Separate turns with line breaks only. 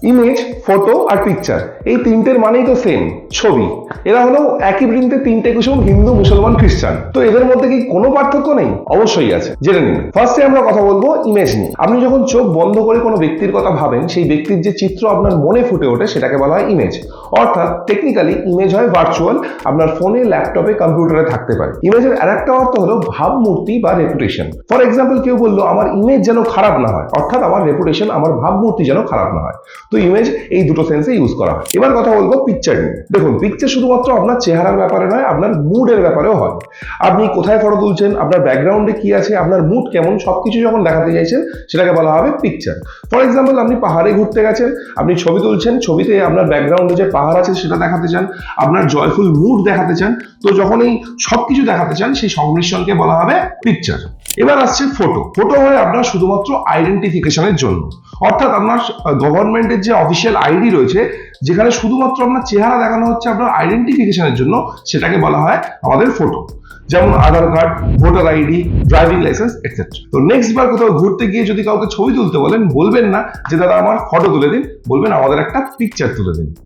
Image, photo আর picture, এই তিনটের মানেই তো সেম, ছবি। এরা হলো একই বৃন্তে তিনটে কুসুম, হিন্দু, মুসলমান, খ্রিস্টান। তো এদের মধ্যে কি কোনো পার্থক্য নেই? অবশ্যই আছে, জেনে নিন। ফার্স্টে আমরা কথা বলবো ইমেজ নিয়ে। আপনি যখন চোখ বন্ধ করে কোনো ব্যক্তির কথা ভাবেন, সেই ব্যক্তির যে চিত্র আপনার মনে ফুটে ওঠে সেটাকে বলা হয় ইমেজ। অর্থাৎ টেকনিক্যালি ইমেজ হয় ভার্চুয়াল, আপনার ফোনে, ল্যাপটপে, কম্পিউটারে থাকতে পারে। ইমেজের আরেকটা অর্থ হলো ভাবমূর্তি বা রেপুটেশন। ফর এক্সাম্পল, কেউ বললো আমার ইমেজ যেন খারাপ না হয়, অর্থাৎ আমার রেপুটেশন, আমার ভাবমূর্তি যেন খারাপ না হয়। তো ইমেজ এই দুটো সেন্সে ইউজ করা হয়। এবার কথা বলবো পিকচার নিয়ে। দেখুন, পিকচার শুধুমাত্র আপনার চেহারার ব্যাপারে নয়, আপনার মুডের ব্যাপারেও হয়। আপনি কোথায় ফটো তুলছেন, আপনার ব্যাকগ্রাউন্ডে কি আছে, আপনার মুড কেমন, সবকিছু যখন দেখাতে চাইছেন সেটাকে বলা হবে পিকচার। ফর এক্সাম্পল, আপনি পাহাড়ে ঘুরতে গেছেন, আপনি ছবি তুলছেন, ছবিতে আপনার ব্যাকগ্রাউন্ডে যে পাহাড় আছে সেটা দেখাতে চান, আপনার জয়ফুল মুড দেখাতে চান। তো যখন এই সবকিছু দেখাতে চান, সেই সংমিশ্রণকে বলা হবে পিকচার। এবার আসছে ফটো। ফটো হয় আপনার শুধুমাত্র আইডেন্টিফিকেশনের জন্য, অর্থাৎ আপনার গভর্নমেন্টের যে অফিসিয়াল আইডি রয়েছে, যেখানে শুধুমাত্র আপনার চেহারা দেখানো হচ্ছে আপনার আইডেন্টিফিকেশনের জন্য, সেটাকে বলা হয় আমাদের ফটো। যেমন Aadhaar card, voter ID, driving licence etcetera. তো নেক্সট বার কোথাও ঘুরতে গিয়ে যদি কাউকে ছবি তুলতে বলেন, বলবেন না যে দাদা আমার ফটো তুলে দিন, বলবেন আমাদের একটা পিকচার তুলে দিন।